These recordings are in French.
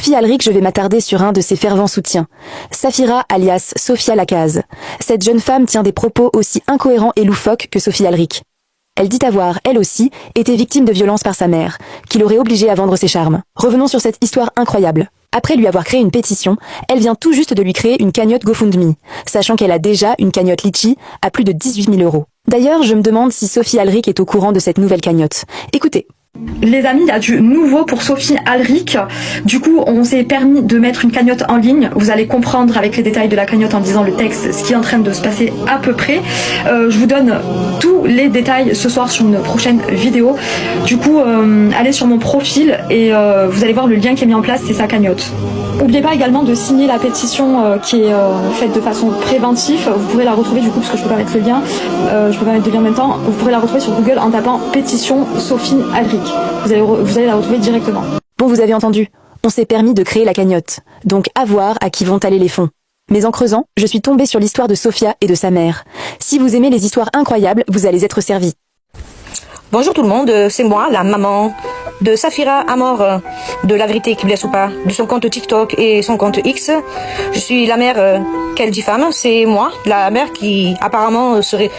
Sophie Alric, je vais m'attarder sur un de ses fervents soutiens. Safira, alias Sophia Lacaze. Cette jeune femme tient des propos aussi incohérents et loufoques que Sophie Alric. Elle dit avoir, elle aussi, été victime de violences par sa mère, qui l'aurait obligée à vendre ses charmes. Revenons sur cette histoire incroyable. Après lui avoir créé une pétition, elle vient tout juste de lui créer une cagnotte GoFundMe, sachant qu'elle a déjà une cagnotte Litchi à plus de 18 000 €. D'ailleurs, je me demande si Sophie Alric est au courant de cette nouvelle cagnotte. Écoutez. Les amis, il y a du nouveau pour Sophie Alric. Du coup, on s'est permis de mettre une cagnotte en ligne. Vous allez comprendre avec les détails de la cagnotte en disant le texte ce qui est en train de se passer à peu près. Je vous donne tous les détails ce soir sur une prochaine vidéo. Du coup, allez sur mon profil et vous allez voir le lien qui est mis en place, c'est sa cagnotte. N'oubliez pas également de signer la pétition qui est faite de façon préventive. Vous pourrez la retrouver du coup, parce que je peux pas mettre le lien, je peux pas mettre de lien en même temps. Vous pourrez la retrouver sur Google en tapant pétition Sophie Alric. Vous allez la retrouver directement. Bon, vous avez entendu, on s'est permis de créer la cagnotte. Donc à voir à qui vont aller les fonds. Mais en creusant, je suis tombée sur l'histoire de Sophia et de sa mère. Si vous aimez les histoires incroyables, vous allez être servis. Bonjour tout le monde, c'est moi, la maman de Safira Amor, de La Vérité qui blesse ou pas, de son compte TikTok et son compte X. Je suis la mère qu'elle diffame, c'est moi, la mère qui apparemment serait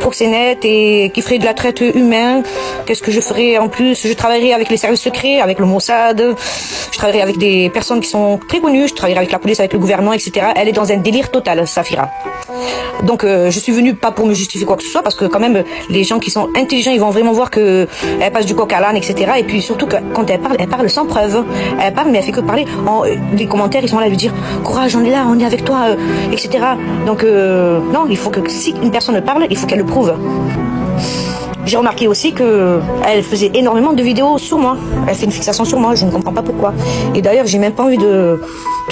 proxénète et qui ferait de la traite humaine. Qu'est-ce que je ferais en plus? Je travaillerai avec les services secrets, avec le Mossad, je travaillerai avec des personnes qui sont très connues, je travaillerai avec la police, avec le gouvernement, etc. Elle est dans un délire total, Safira. Donc je suis venue pas pour me justifier quoi que ce soit, parce que quand même les gens qui sont intelligents, ils vont vraiment voir que elle passe du coq à l'âne, etc. Et puis surtout que quand elle parle sans preuve. Elle parle mais elle fait que parler. Les commentaires ils sont là à lui dire courage, on est là, on est avec toi, etc. Donc non, il faut que si une personne parle, il faut qu'elle le prouve. J'ai remarqué aussi que elle faisait énormément de vidéos sur moi. Elle fait une fixation sur moi, je ne comprends pas pourquoi. Et d'ailleurs, j'ai même pas envie de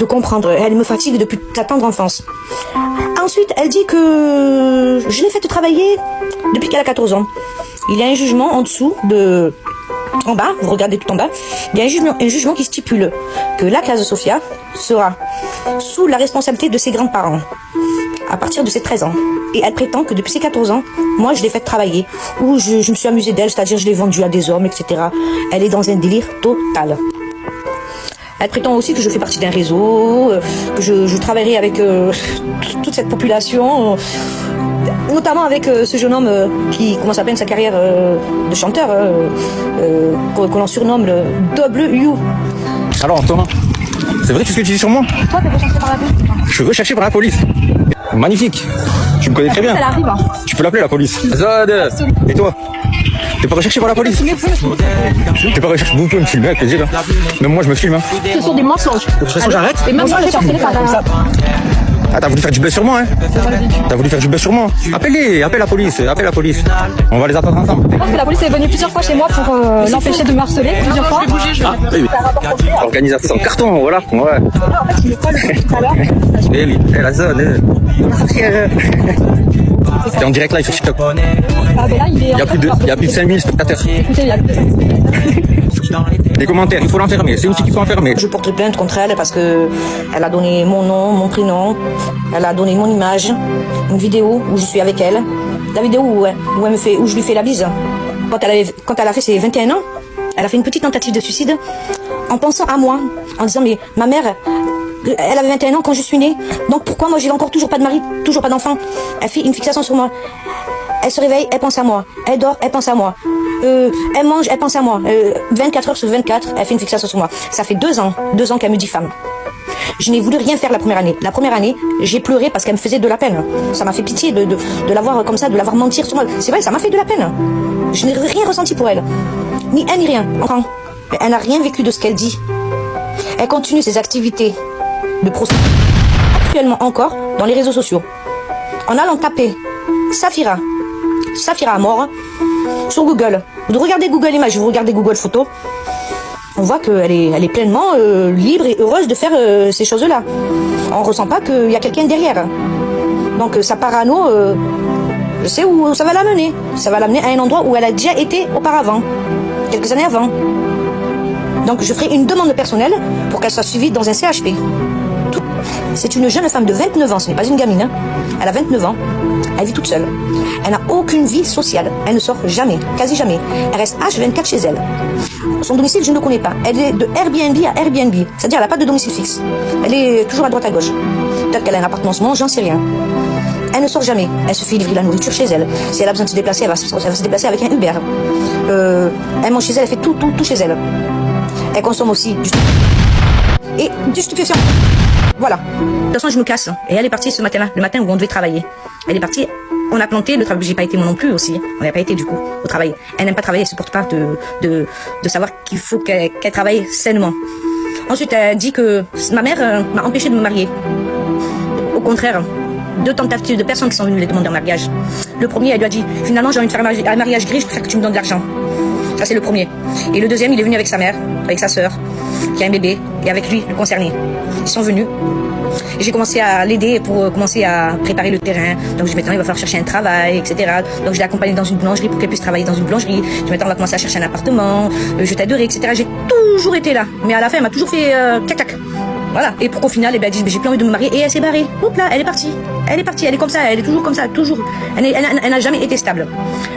comprendre. Elle me fatigue depuis sa tendre enfance. Ensuite, elle dit que je l'ai fait travailler depuis qu'elle a 14 ans. Il y a un jugement en dessous en bas, vous regardez tout en bas, il y a un jugement qui stipule que la classe de Sophia sera sous la responsabilité de ses grands-parents à partir de ses 13 ans. Et elle prétend que depuis ses 14 ans, moi je l'ai fait travailler, ou je me suis amusée d'elle, c'est-à-dire je l'ai vendue à des hommes, etc. Elle est dans un délire total. Elle prétend aussi que je fais partie d'un réseau, que je travaillerai avec toute cette population, notamment avec ce jeune homme qui commence à peine sa carrière de chanteur, qu'on l'on surnomme le W. Alors Thomas, c'est vrai ce que tu dis sur moi? Toi, t'es recherché par la police? Je suis recherché par la police. Magnifique. Tu me connais très bien. Elle arrive. Tu peux l'appeler la police. Zod. Et toi? T'es pas recherché par la police? T'es pas recherché? Vous pouvez me filmer avec plaisir. Hein. Même moi je me filme. Hein. Ce sont des mensonges. De toute façon j'arrête. Et même moi j'ai sorti par la... Ah, t'as voulu faire du buzz sur moi, hein? T'as voulu faire du buzz sur moi? Appelle la police, appelle la police. On va les attendre ensemble. Je pense que la police est venue plusieurs fois chez moi pour l'empêcher de me harceler, plusieurs fois. Ah, oui. Organisation carton, voilà. Ouais. En fait, il est pas le tout à l'heure. Eh oui, la zone. T'es en direct live sur TikTok. Ah, ben là, il y a plus de 5000 spectateurs. Écoutez, il y a Des commentaires, il faut l'enfermer. C'est aussi qu'il faut enfermer. Je porte plainte contre elle parce que elle a donné mon nom, mon prénom, elle a donné mon image, une vidéo où je suis avec elle, la vidéo où je lui fais la bise. Quand elle a fait ses 21 ans, elle a fait une petite tentative de suicide en pensant à moi, en disant mais ma mère, elle avait 21 ans quand je suis née, donc pourquoi moi j'ai encore toujours pas de mari, toujours pas d'enfant? Elle fait une fixation sur moi. Elle se réveille, elle pense à moi. Elle dort, elle pense à moi. Elle mange, elle pense à moi. 24 heures sur 24, elle fait une fixation sur moi. Ça fait 2 ans qu'elle me diffame. Je n'ai voulu rien faire la première année. La première année, j'ai pleuré parce qu'elle me faisait de la peine. Ça m'a fait pitié de la voir comme ça, de la voir mentir sur moi. C'est vrai, ça m'a fait de la peine. Je n'ai rien ressenti pour elle. Ni elle, ni rien. Enfin, elle n'a rien vécu de ce qu'elle dit. Elle continue ses activités de prostitution actuellement encore dans les réseaux sociaux. En allant taper Safira Amor sur Google. Vous regardez Google Images, vous regardez Google Photos, on voit qu'elle est pleinement libre et heureuse de faire ces choses-là. On ressent pas qu'il y a quelqu'un derrière. Donc sa parano, je sais où ça va l'amener. Ça va l'amener à un endroit où elle a déjà été auparavant, quelques années avant. Donc je ferai une demande personnelle pour qu'elle soit suivie dans un CHP. C'est une jeune femme de 29 ans, ce n'est pas une gamine. Hein. Elle a 29 ans, elle vit toute seule. Elle n'a aucune vie sociale, elle ne sort jamais, quasi jamais. Elle reste H24 chez elle. son domicile, je ne le connais pas. Elle est de Airbnb à Airbnb. C'est-à-dire, elle n'a pas de domicile fixe. Elle est toujours à droite à gauche. Peut-être qu'elle a un appartement en ce moment, j'en sais rien. Elle ne sort jamais. Elle se fait livrer la nourriture chez elle. Si elle a besoin de se déplacer, elle va se déplacer avec un Uber. Elle mange chez elle, elle fait tout chez elle. Elle consomme aussi du stupéfiant. Voilà. De toute façon, je me casse. Et elle est partie ce matin-là, le matin où on devait travailler. Elle est partie. On a planté le travail. J'ai pas été moi non plus aussi. On n'a pas été du coup au travail. Elle n'aime pas travailler. Elle supporte pas de savoir qu'il faut qu'elle travaille sainement. Ensuite, elle dit que ma mère m'a empêché de me marier. Au contraire. 2 tentatives de personnes qui sont venues les demander en mariage. Le premier, elle lui a dit, finalement, j'ai envie de faire un mariage gris, je préfère que tu me donnes de l'argent. Ça, c'est le premier. Et le deuxième, il est venu avec sa mère, avec sa sœur, qui a un bébé, et avec lui, le concerné. Ils sont venus. Et j'ai commencé à l'aider pour commencer à préparer le terrain. Donc, je dis, maintenant, il va falloir chercher un travail, etc. Donc, je l'ai accompagnée dans une boulangerie pour qu'elle puisse travailler dans une boulangerie. Je dis, maintenant, on va commencer à chercher un appartement, je t'aiderai, etc. J'ai toujours été là. Mais à la fin, elle m'a toujours fait tac-tac. Voilà. Et pour qu'au final, elle a dit, j'ai plus envie de me marier. Et elle s'est barrée. Hop là, elle est partie. Elle est partie. Elle est comme ça. Elle est toujours comme ça. Toujours. Elle n'a jamais été stable.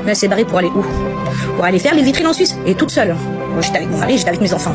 Mais elle s'est barrée pour aller où? Pour aller faire les vitrines en Suisse. Et toute seule. Moi, j'étais avec mon mari, j'étais avec mes enfants.